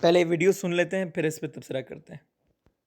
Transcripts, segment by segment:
पहले वीडियो सुन लेते हैं, फिर इस पे तबसरा करते हैं।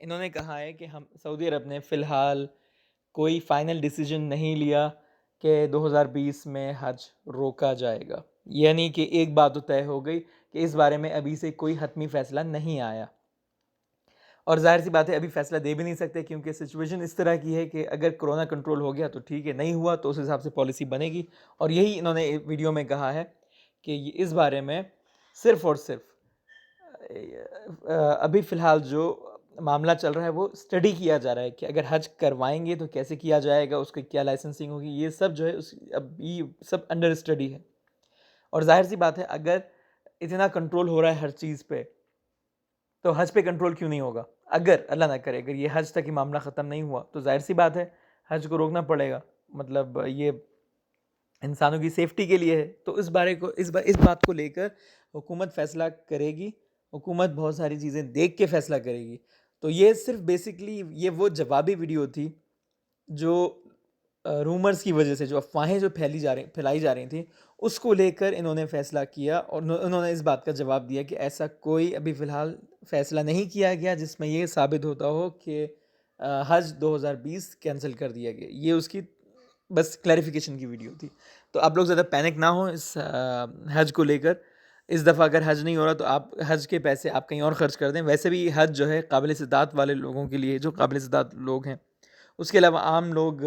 इन्होंने कहा है कि हम सऊदी अरब ने फ़िलहाल कोई फ़ाइनल डिसीजन नहीं लिया कि 2020 में हज रोका जाएगा, यानी कि एक बात तो तय हो गई कि इस बारे में अभी से कोई हतमी फ़ैसला नहीं आया। और ज़ाहिर सी बात है, अभी फ़ैसला दे भी नहीं सकते क्योंकि सिचुएशन इस तरह की है कि अगर कोरोना कंट्रोल हो गया तो ठीक है, नहीं हुआ तो उस हिसाब से पॉलिसी बनेगी। और यही इन्होंने वीडियो में कहा है कि इस बारे में सिर्फ़ और सिर्फ अभी फ़िलहाल जो मामला चल रहा है वो स्टडी किया जा रहा है कि अगर हज करवाएंगे तो कैसे किया जाएगा, उसकी क्या लाइसेंसिंग होगी, ये सब जो है उस अभी सब अंडर स्टडी है। और जाहिर सी बात है, अगर इतना कंट्रोल हो रहा है हर चीज़ पे, तो हज पे कंट्रोल क्यों नहीं होगा। अगर अल्लाह ना करे अगर ये हज तक ही मामला ख़त्म नहीं हुआ तो जाहिर सी बात है हज को रोकना पड़ेगा। मतलब ये इंसानों की सेफ्टी के लिए है। तो इस बात को लेकर हुकूमत फ़ैसला करेगी। हुकूमत बहुत सारी चीज़ें देख के फ़ैसला करेगी। तो ये सिर्फ बेसिकली ये वो जवाबी वीडियो थी जो रूमर्स की वजह से, जो अफवाहें जो फैलाई जा रही थी, उसको लेकर इन्होंने फ़ैसला किया और उन्होंने इस बात का जवाब दिया कि ऐसा कोई अभी फ़िलहाल फ़ैसला नहीं किया गया जिसमें ये साबित होता हो कि हज 2020 कैंसिल कर दिया गया। ये उसकी बस क्लैरिफिकेशन की वीडियो थी। तो आप लोग ज़्यादा पैनिक ना हो इस हज को लेकर। इस दफ़ा अगर हज नहीं हो रहा तो आप हज के पैसे आप कहीं और ख़र्च कर दें। वैसे भी हज जो है काबिल इस्तिताअत वाले लोगों के लिए, जो काबिल इस्तिताअत लोग हैं। उसके अलावा आम लोग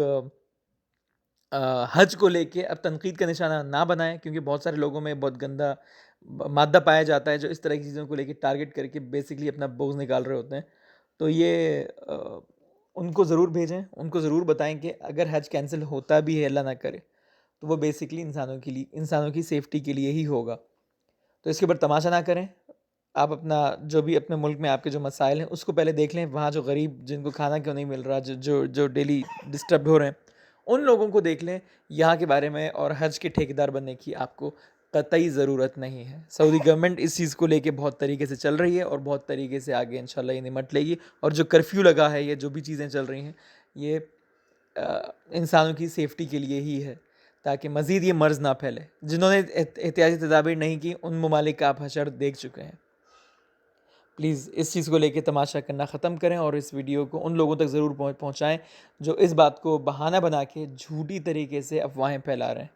हज को लेके अब तनकीद का निशाना ना बनाएं, क्योंकि बहुत सारे लोगों में बहुत गंदा मादा पाया जाता है जो इस तरह की चीज़ों को लेके टारगेट करके बेसिकली अपना बोझ निकाल रहे होते हैं। तो ये उनको ज़रूर भेजें, उनको ज़रूर बताएं कि अगर हज कैंसिल होता भी है, अल्लाह ना करे, तो वो बेसिकली इंसानों की सेफ्टी के लिए ही होगा। तो इसके ऊपर तमाशा ना करें। आप अपना जो भी अपने मुल्क में आपके जो मसाइल हैं उसको पहले देख लें। वहाँ जो गरीब जिनको खाना क्यों नहीं मिल रहा, जो जो जो डेली डिस्टर्ब हो रहे हैं, उन लोगों को देख लें यहाँ के बारे में। और हज के ठेकेदार बनने की आपको कतई ज़रूरत नहीं है। सऊदी गवर्नमेंट इस चीज़ को लेके बहुत तरीके से चल रही है और बहुत तरीके से आगे इंशाल्लाह ये निमट लेगी। और जो कर्फ्यू लगा है, ये जो भी चीज़ें चल रही हैं, ये इंसानों की सेफ्टी के लिए ही है, ताकि मज़ीद ये मर्ज़ ना फैले। जिन्होंने एहतियाती तदाबीर नहीं की, उन ममालिक का आप हशर देख चुके हैं। प्लीज़ इस चीज़ को लेके तमाशा करना ख़त्म करें और इस वीडियो को उन लोगों तक ज़रूर पहुँचाएँ जो इस बात को बहाना बना के झूठी तरीके से अफवाहें फैला रहे हैं।